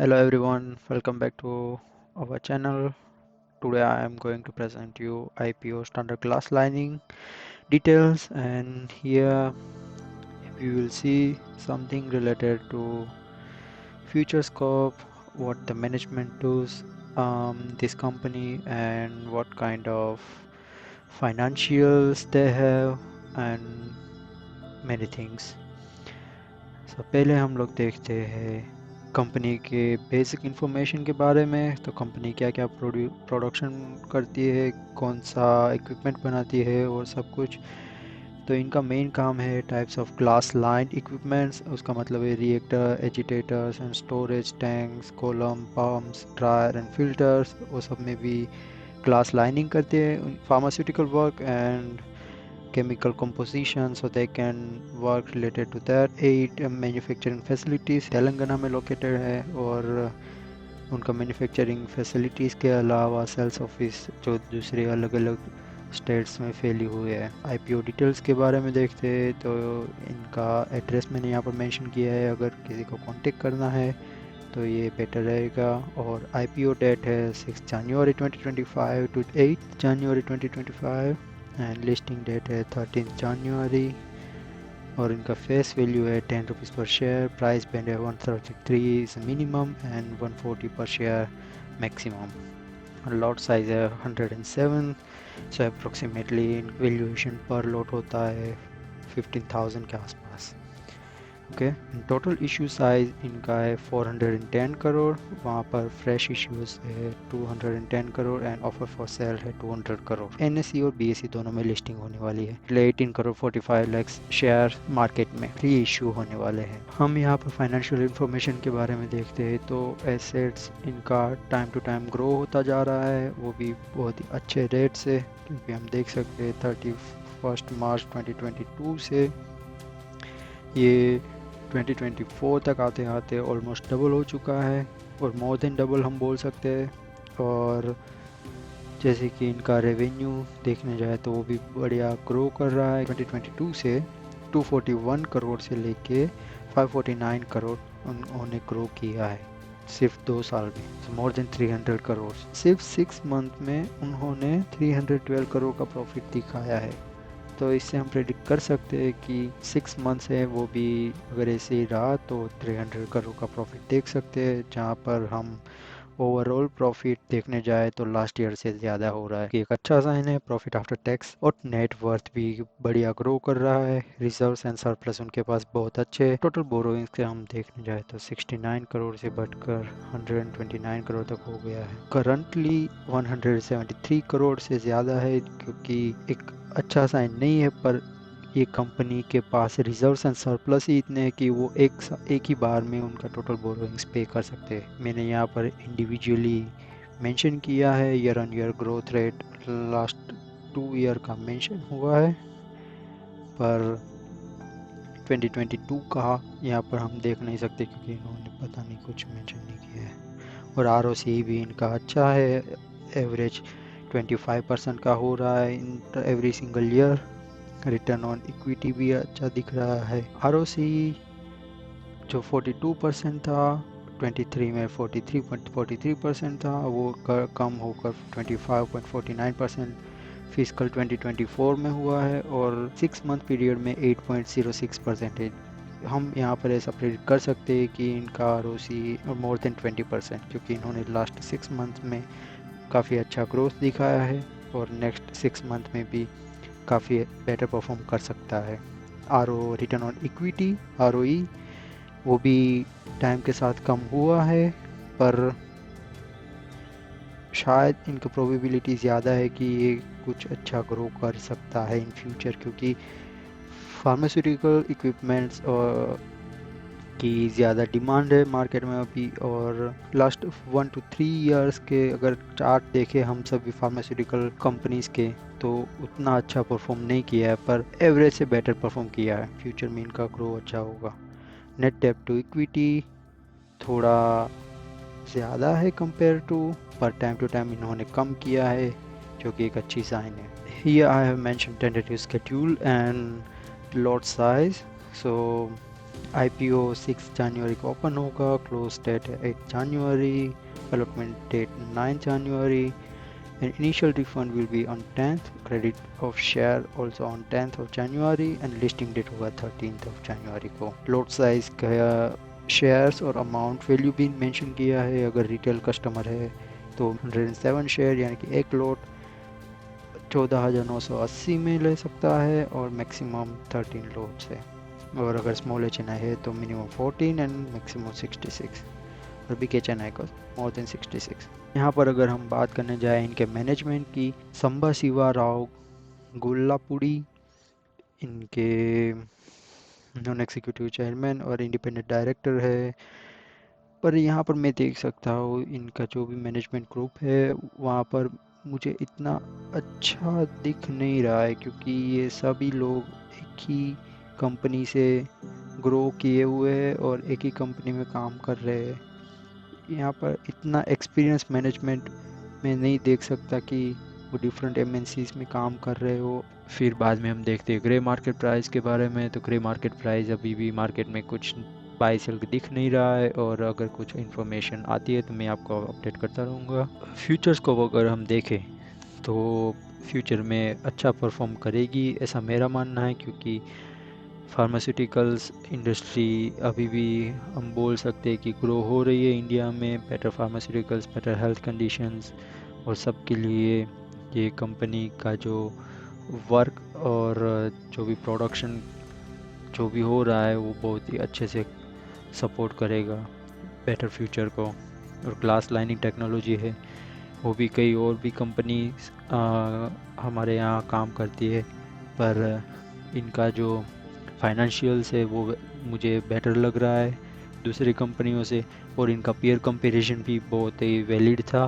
Hello everyone, welcome back to our channel. Today I am going to present you IPO standard glass lining details, and here we will see something related to future scope, what the management does this company and what kind of financials they have and many things. So पहले हम लोग देखते हैं company के basic information के बारे में। तो कंपनी क्या क्या प्रोडक्शन करती है, कौन सा इक्विपमेंट बनाती है और सब कुछ। तो इनका मेन काम है types of glass line equipments. उसका मतलब है reactor, agitators and storage tanks, column, pumps, dryer and filters, वो सब में भी ग्लास लाइनिंग करते हैं। Pharmaceutical work and chemical composition, so they can work related to that. 8 manufacturing facilities Telangana में लोकेटेड है, और उनका मैन्युफैक्चरिंग फैसिलिटीज़ के अलावा सेल्स ऑफिस जो दूसरे अलग अलग स्टेट्स में फैली हुई है। आईपीओ डिटेल्स के बारे में देखते हैं तो इनका एड्रेस मैंने यहाँ पर मेंशन किया है, अगर किसी को कांटेक्ट करना है तो ये बेटर रहेगा। और आईपीओ डेट है 6 जनवरी 2025 टू 8 जनवरी 2025 एंड लिस्टिंग डेट है 13 जनवरी। और इनका फेस वैल्यू है 10 रुपीज़ पर शेयर। प्राइस बैंड है 133 इज मिनिमम एंड 140 पर शेयर मैक्सिमम। लॉट साइज है 107, सो अप्रोक्सीमेटली वैल्यूएशन पर लॉट होता है 15,000 के आसपास। ओके, टोटल इशू साइज इनका है 410 करोड़। वहाँ पर फ्रेश इश्यूज है 210 crore and offer for sale है 200 करोड़। एनएसई और बीएसई दोनों में लिस्टिंग होने वाली है। 18 करोड़ 45 लाख शेयर मार्केट में फ्री इशू होने वाले हैं। हम यहाँ पर फाइनेंशियल इंफॉर्मेशन के बारे में देखते हैं तो एसेट्स इनका टाइम टू टाइम ग्रो होता जा रहा है, वो भी बहुत ही अच्छे रेट से, क्योंकि हम देख सकते हैं 31 मार्च 2022 से ये 2024 तक आते आते ऑलमोस्ट डबल हो चुका है, और मोर देन डबल हम बोल सकते हैं। और जैसे कि इनका रेवेन्यू देखने जाए तो वो भी बढ़िया ग्रो कर रहा है। 2022 से 241 करोड़ से लेके 549 करोड़ उन्होंने ग्रो किया है सिर्फ 2 साल में, मोर देन 300 करोड़। सिर्फ 6 मंथ में उन्होंने 312 करोड़ का प्रॉफिट दिखाया है। तो इससे हम प्रेडिक्ट कर सकते हैं कि 6 मंथ्स है वो भी अगर ऐसे ही रहा तो 300 करोड़ का प्रॉफिट देख सकते हैं, जहाँ पर हम ओवरऑल प्रॉफिट देखने जाए तो लास्ट ईयर से ज़्यादा हो रहा है, कि एक अच्छा साइन है। प्रॉफिट आफ्टर टैक्स और नेट वर्थ भी बढ़िया ग्रो कर रहा है। रिजर्व्स एंड सरप्लस उनके पास बहुत अच्छे है। टोटल बोरोइंग्स के हम देखने जाए तो 69 करोड़ से बढ़कर 129 करोड़ तक हो गया है। करंटली 173 करोड़ से ज़्यादा है, क्योंकि एक अच्छा साइन नहीं है, पर ये कंपनी के पास रिजर्व्स एंड सरप्लस ही इतने हैं कि वो एक ही बार में उनका टोटल बोरोइंग्स पे कर सकते हैं। मैंने यहाँ पर इंडिविजुअली मेंशन किया है। Year on year growth rate last 2 year का मेंशन हुआ है, पर 2022 का यहाँ पर हम देख नहीं सकते, क्योंकि इन्होंने पता नहीं कुछ मेंशन नहीं किया है। और आरओसी भी इनका अच्छा है, एवरेज 25% का हो रहा है in every single year. Return on equity भी अच्छा दिख रहा है। आरओसी जो 42% था 23 में 43.43% था, वो कम होकर 25.49% फिजिकल 2024 में हुआ है, और 6 मंथ पीरियड में 8.06%। हम यहाँ पर ऐसा प्रेडिक्ट कर सकते हैं कि इनका आरओसी मोर देन 20%, क्योंकि इन्होंने लास्ट 6 मंथ में काफ़ी अच्छा ग्रोथ दिखाया है, और नेक्स्ट 6 मंथ में भी काफ़ी बेटर परफॉर्म कर सकता है। रिटर्न ऑन इक्विटी आरओई वो भी टाइम के साथ कम हुआ है, पर शायद इनकी प्रोबेबिलिटी ज़्यादा है कि ये कुछ अच्छा ग्रो कर सकता है इन फ्यूचर, क्योंकि फार्मास्यूटिकल इक्विपमेंट्स की ज़्यादा डिमांड है मार्केट में अभी। और लास्ट 1 to 3 ईयर्स के अगर चार्ट देखें हम सभी फार्मास्यूटिकल कंपनीज़ के, तो उतना अच्छा परफॉर्म नहीं किया है, पर एवरेज से बेटर परफॉर्म किया है। फ्यूचर में इनका ग्रो अच्छा होगा। नेट डेब्ट टू इक्विटी थोड़ा ज़्यादा है कंपेयर टू, पर टाइम टू टाइम इन्होंने कम किया है, जो कि एक अच्छी साइन है। Here I have mentioned tentative schedule and lot size. So IPO 6 जनवरी को ओपन होगा, close date 8 January, allotment date 9 January, and initial refund will be on 10th, credit of share also on 10th of January, and listing date होगा 13th of January को। lot size का shares और amount value भी mention किया है। अगर retail customer है तो 107 शेयर यानी कि एक लोट 14,980 में ले सकता है और मैक्सिमम 13 लोट्स है। और अगर स्मॉल एच है तो मिनिमम 14 एंड मैक्सिमम 66, और बिग एच को मोर देन 66। यहाँ पर अगर हम बात करने जाएँ इनके मैनेजमेंट की, संबा शिवा राव गोल्लापुड़ी इनके नॉन एग्जीक्यूटिव चेयरमैन और इंडिपेंडेंट डायरेक्टर है। पर यहाँ पर मैं देख सकता हूँ इनका जो भी मैनेजमेंट ग्रुप है वहाँ पर मुझे इतना अच्छा दिख नहीं रहा है, क्योंकि ये सभी लोग एक ही कंपनी से ग्रो किए हुए हैं और एक ही कंपनी में काम कर रहे हैं। यहाँ पर इतना एक्सपीरियंस मैनेजमेंट में नहीं देख सकता कि वो डिफरेंट एमएनसीज में काम कर रहे हो। फिर बाद में हम देखते हैं ग्रे मार्केट प्राइस के बारे में। तो ग्रे मार्केट प्राइस अभी भी मार्केट में कुछ बाई सेल दिख नहीं रहा है, और अगर कुछ इन्फॉर्मेशन आती है तो मैं आपको अपडेट करता रहूँगा। फ्यूचर्स को अगर हम देखें तो फ्यूचर में अच्छा परफॉर्म करेगी ऐसा मेरा मानना है, क्योंकि फार्मास्यूटिकल्स इंडस्ट्री अभी भी हम बोल सकते हैं कि ग्रो हो रही है इंडिया में। Better pharmaceuticals, better health conditions और सब के लिए ये कंपनी का जो वर्क और जो भी प्रोडक्शन जो भी हो रहा है वो बहुत ही अच्छे से सपोर्ट करेगा बेटर फ्यूचर को। और ग्लास लाइनिंग टेक्नोलॉजी है, वो भी कई और भी कंपनी हमारे यहाँ काम करती है, पर इनका जो फाइनेंशियल्स है वो मुझे बेटर लग रहा है दूसरी कंपनियों से, और इनका पीयर कंपैरिजन भी बहुत ही वैलिड था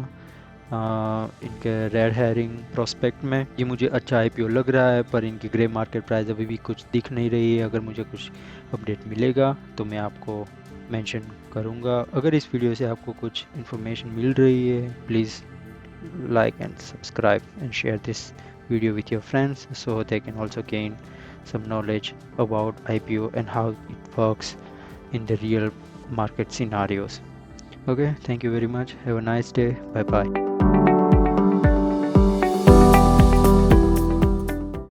इनके रेड हेरिंग प्रोस्पेक्ट में। ये मुझे अच्छा आईपीओ लग रहा है, पर इनकी ग्रे मार्केट प्राइस अभी भी कुछ दिख नहीं रही है। अगर मुझे कुछ अपडेट मिलेगा तो मैं आपको मेंशन करूँगा। अगर इस वीडियो से आपको कुछ इन्फॉर्मेशन मिल रही है, please like and subscribe and share this video with your friends so they can also gain some knowledge about IPO and how it works in the real market scenarios. Okay, thank you very much. Have a nice day. Bye bye.